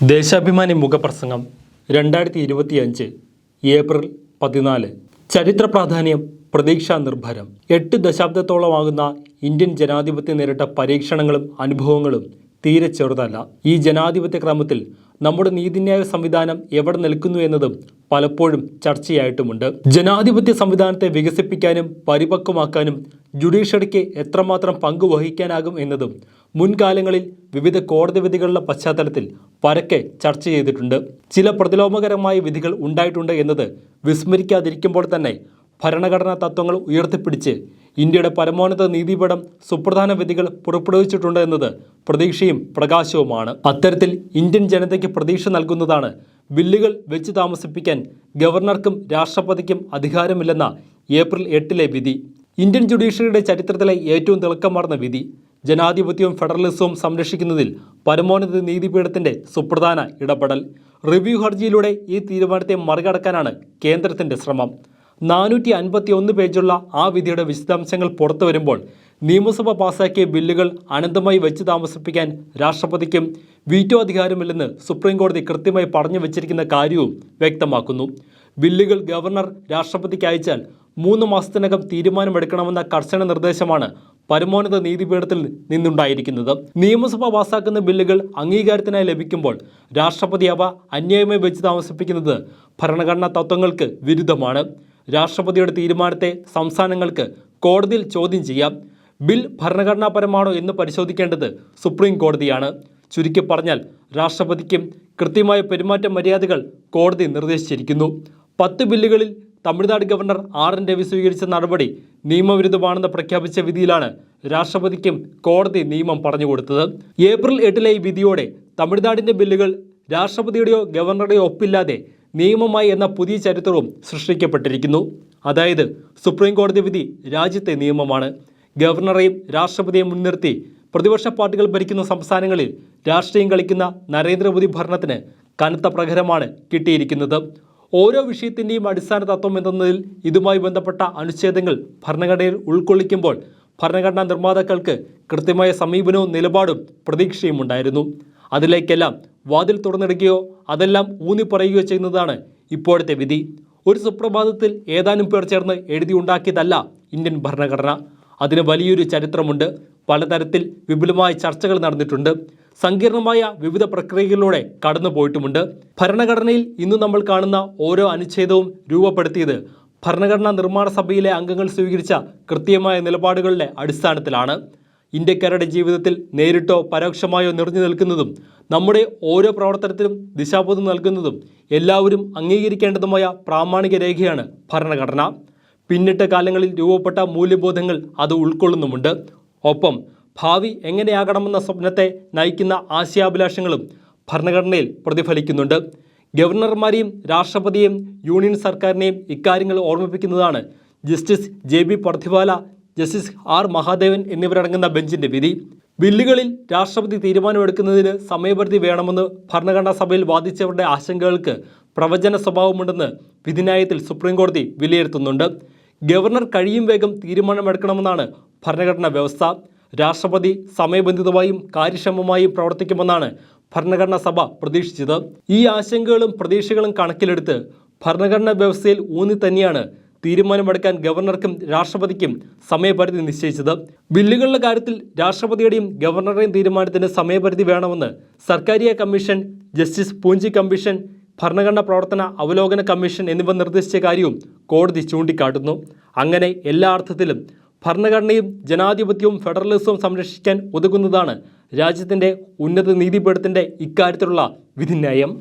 ദേശാഭിമാനി മുഖപ്രസംഗം 2025 ഏപ്രിൽ 14. ചരിത്ര പ്രാധാന്യം പ്രതീക്ഷാ നിർഭരം. 8 ദശാബ്ദത്തോളമാകുന്ന ഇന്ത്യൻ ജനാധിപത്യം നേരിട്ട പരീക്ഷണങ്ങളും അനുഭവങ്ങളും തീരെ ചെറുതല്ല. ഈ ജനാധിപത്യ ക്രമത്തിൽ നമ്മുടെ നീതിന്യായ സംവിധാനം എവിടെ നിൽക്കുന്നു എന്നതും പലപ്പോഴും ചർച്ചയായിട്ടുമുണ്ട്. ജനാധിപത്യ സംവിധാനത്തെ വികസിപ്പിക്കാനും പരിപക്വമാക്കാനും ജുഡീഷ്യറിക്ക് എത്രമാത്രം പങ്ക് വഹിക്കാനാകും എന്നതും മുൻകാലങ്ങളിൽ വിവിധ കോടതി വിധികളുടെ പശ്ചാത്തലത്തിൽ പരക്കെ ചർച്ച ചെയ്തിട്ടുണ്ട്. ചില പ്രതിലോമകരമായ വിധികൾ ഉണ്ടായിട്ടുണ്ട് എന്നത് വിസ്മരിക്കാതിരിക്കുമ്പോൾ തന്നെ ഭരണഘടനാ തത്വങ്ങൾ ഉയർത്തിപ്പിടിച്ച് ഇന്ത്യയുടെ പരമോന്നത നീതിപീഠം സുപ്രധാന വിധികൾ പുറപ്പെടുവിച്ചിട്ടുണ്ട് എന്നത് പ്രതീക്ഷയും പ്രകാശവുമാണ്. അത്തരത്തിൽ ഇന്ത്യൻ ജനതയ്ക്ക് പ്രതീക്ഷ നൽകുന്നതാണ് ബില്ലുകൾ വെച്ച് താമസിപ്പിക്കാൻ ഗവർണർക്കും രാഷ്ട്രപതിക്കും അധികാരമില്ലെന്ന ഏപ്രിൽ 8 വിധി. ഇന്ത്യൻ ജുഡീഷ്യറിയുടെ ചരിത്രത്തിലെ ഏറ്റവും തിളക്കമാർന്ന വിധി. ജനാധിപത്യവും ഫെഡറലിസവും സംരക്ഷിക്കുന്നതിൽ പരമോന്നത നീതിപീഠത്തിന്റെ സുപ്രധാന ഇടപെടൽ. റിവ്യൂ ഹർജിയിലൂടെ ഈ തീരുമാനത്തെ മറികടക്കാനാണ് കേന്ദ്രത്തിന്റെ ശ്രമം. 451 പേജുള്ള ആ വിധിയുടെ വിശദാംശങ്ങൾ പുറത്തു വരുമ്പോൾ നിയമസഭ പാസാക്കിയ ബില്ലുകൾ അനന്തമായി വെച്ച് താമസിപ്പിക്കാൻ രാഷ്ട്രപതിക്കും വീറ്റോ അധികാരമില്ലെന്ന് സുപ്രീം കോടതി കൃത്യമായി പറഞ്ഞു വച്ചിരിക്കുന്ന കാര്യവും വ്യക്തമാക്കുന്നു. ബില്ലുകൾ ഗവർണർ രാഷ്ട്രപതിക്ക് അയച്ചാൽ 3 മാസത്തിനകം തീരുമാനമെടുക്കണമെന്ന കർശന നിർദ്ദേശമാണ് പരമോന്നത നീതിപീഠത്തിൽ നിന്നുണ്ടായിരിക്കുന്നത്. നിയമസഭ പാസാക്കുന്ന ബില്ലുകൾ അംഗീകാരത്തിനായി ലഭിക്കുമ്പോൾ രാഷ്ട്രപതി അവ അന്യായമായി വെച്ച് താമസിപ്പിക്കുന്നത് ഭരണഘടനാ തത്വങ്ങൾക്ക് വിരുദ്ധമാണ്. രാഷ്ട്രപതിയുടെ തീരുമാനത്തെ സംസ്ഥാനങ്ങൾക്ക് കോടതിയിൽ ചോദ്യം ചെയ്യാം. ബിൽ ഭരണഘടനാപരമാണോ എന്ന് പരിശോധിക്കേണ്ടത് സുപ്രീം കോടതിയാണ്. ചുരുക്കി പറഞ്ഞാൽ രാഷ്ട്രപതിക്കും കൃത്യമായ പെരുമാറ്റ മര്യാദകൾ കോടതി നിർദ്ദേശിച്ചിരിക്കുന്നു. 10 ബില്ലുകളിൽ തമിഴ്നാട് ഗവർണർ RN രവി സ്വീകരിച്ച നടപടി നിയമവിരുദ്ധമാണെന്ന് പ്രഖ്യാപിച്ച വിധിയിലാണ് രാഷ്ട്രപതിക്കും കോടതി നിയമം പറഞ്ഞുകൊടുത്തത്. ഏപ്രിൽ 8 ഈ വിധിയോടെ തമിഴ്നാടിൻ്റെ ബില്ലുകൾ രാഷ്ട്രപതിയുടെയോ ഗവർണറുടെയോ ഒപ്പില്ലാതെ നിയമമായി എന്ന പുതിയ ചരിത്രവും സൃഷ്ടിക്കപ്പെട്ടിരിക്കുന്നു. അതായത് സുപ്രീം കോടതി വിധി രാജ്യത്തെ നിയമമാണ്. ഗവർണറെയും രാഷ്ട്രപതിയെയും മുൻനിർത്തി പ്രതിപക്ഷ പാർട്ടികൾ ഭരിക്കുന്ന സംസ്ഥാനങ്ങളിൽ രാഷ്ട്രീയം കളിക്കുന്ന നരേന്ദ്രമോദി ഭരണത്തിന് കനത്ത പ്രഹരമാണ് കിട്ടിയിരിക്കുന്നത്. ഓരോ വിഷയത്തിൻ്റെയും അടിസ്ഥാന തത്വം എന്നതിൽ ഇതുമായി ബന്ധപ്പെട്ട അനുച്ഛേദങ്ങൾ ഭരണഘടനയിൽ ഉൾക്കൊള്ളിക്കുമ്പോൾ ഭരണഘടനാ നിർമ്മാതാക്കൾക്ക് കൃത്യമായ സമീപനവും നിലപാടും പ്രതീക്ഷയും ഉണ്ടായിരുന്നു. അതിലേക്കെല്ലാം വാതിൽ തുറന്നിടുകയോ അതെല്ലാം ഊന്നിപ്പറയുകയോ ചെയ്യുന്നതാണ് ഇപ്പോഴത്തെ വിധി. ഒരു സുപ്രഭാതത്തിൽ ഏതാനും പേർ ചേർന്ന് എഴുതി ഉണ്ടാക്കിയതല്ല ഇന്ത്യൻ ഭരണഘടന. അതിന് വലിയൊരു ചരിത്രമുണ്ട്. പലതരത്തിൽ വിപുലമായ ചർച്ചകൾ നടന്നിട്ടുണ്ട്. സങ്കീർണമായ വിവിധ പ്രക്രിയകളിലൂടെ കടന്നുപോയിട്ടുമുണ്ട്. ഭരണഘടനയിൽ ഇന്ന് നമ്മൾ കാണുന്ന ഓരോ അനുച്ഛേദവും രൂപപ്പെടുത്തിയത് ഭരണഘടനാ നിർമ്മാണ സഭയിലെ അംഗങ്ങൾ സ്വീകരിച്ച കൃത്യമായ നിലപാടുകളുടെ അടിസ്ഥാനത്തിലാണ്. ഇന്ത്യക്കാരുടെ ജീവിതത്തിൽ നേരിട്ടോ പരോക്ഷമായോ നിറഞ്ഞു നിൽക്കുന്നതും നമ്മുടെ ഓരോ പ്രവർത്തനത്തിനും ദിശാബോധം നൽകുന്നതും എല്ലാവരും അംഗീകരിക്കേണ്ടതുമായ പ്രാമാണിക രേഖയാണ് ഭരണഘടന. പിന്നിട്ട കാലങ്ങളിൽ രൂപപ്പെട്ട മൂല്യബോധങ്ങൾ അത് ഉൾക്കൊള്ളുന്നുമുണ്ട്. ഒപ്പം ഭാവി എങ്ങനെയാകണമെന്ന സ്വപ്നത്തെ നയിക്കുന്ന ആശയാഭിലാഷങ്ങളും ഭരണഘടനയിൽ പ്രതിഫലിക്കുന്നുണ്ട്. ഗവർണർമാരെയും രാഷ്ട്രപതിയെയും യൂണിയൻ സർക്കാരിനെയും ഇക്കാര്യങ്ങൾ ഓർമ്മിപ്പിക്കുന്നതാണ് justice JB Pardiwala, justice R Mahadevan എന്നിവരടങ്ങുന്ന ബെഞ്ചിന്റെ വിധി. ബില്ലുകളിൽ രാഷ്ട്രപതി തീരുമാനമെടുക്കുന്നതിന് സമയപരിധി വേണമെന്ന് ഭരണഘടനാ സഭയിൽ വാദിച്ചവരുടെ ആശങ്കകൾക്ക് പ്രവചന സ്വഭാവമുണ്ടെന്ന് വിധിന്യായത്തിൽ സുപ്രീം കോടതി വിലയിരുത്തുന്നുണ്ട്. ഗവർണർ കഴിയും വേഗം തീരുമാനമെടുക്കണമെന്നാണ് ഭരണഘടനാ വ്യവസ്ഥ. രാഷ്ട്രപതി സമയബന്ധിതമായും കാര്യക്ഷമമായും പ്രവർത്തിക്കുമെന്നാണ് ഭരണഘടനാ സഭ പ്രതീക്ഷിച്ചത്. ഈ ആശങ്കകളും പ്രതീക്ഷകളും കണക്കിലെടുത്ത് ഭരണഘടനാ വ്യവസ്ഥയിൽ ഊന്നി തന്നെയാണ് തീരുമാനമെടുക്കാൻ ഗവർണർക്കും രാഷ്ട്രപതിക്കും സമയപരിധി നിശ്ചയിച്ചത്. ബില്ലുകളുടെ കാര്യത്തിൽ രാഷ്ട്രപതിയുടെയും ഗവർണറുടെയും തീരുമാനത്തിന് സമയപരിധി വേണമെന്ന് Sarkaria commission, justice Punchhi commission, ഭരണഘടനാ പ്രവർത്തന അവലോകന കമ്മീഷൻ എന്നിവ നിർദ്ദേശിച്ച കാര്യവും കോടതി ചൂണ്ടിക്കാട്ടുന്നു. അങ്ങനെ എല്ലാ അർത്ഥത്തിലും ഭരണഘടനയും ജനാധിപത്യവും ഫെഡറലിസവും സംരക്ഷിക്കാൻ ഉതകുന്നതാണ് രാജ്യത്തിൻ്റെ ഉന്നത നീതിപീഠത്തിൻ്റെ ഇക്കാര്യത്തിലുള്ള വിധിന്യായം.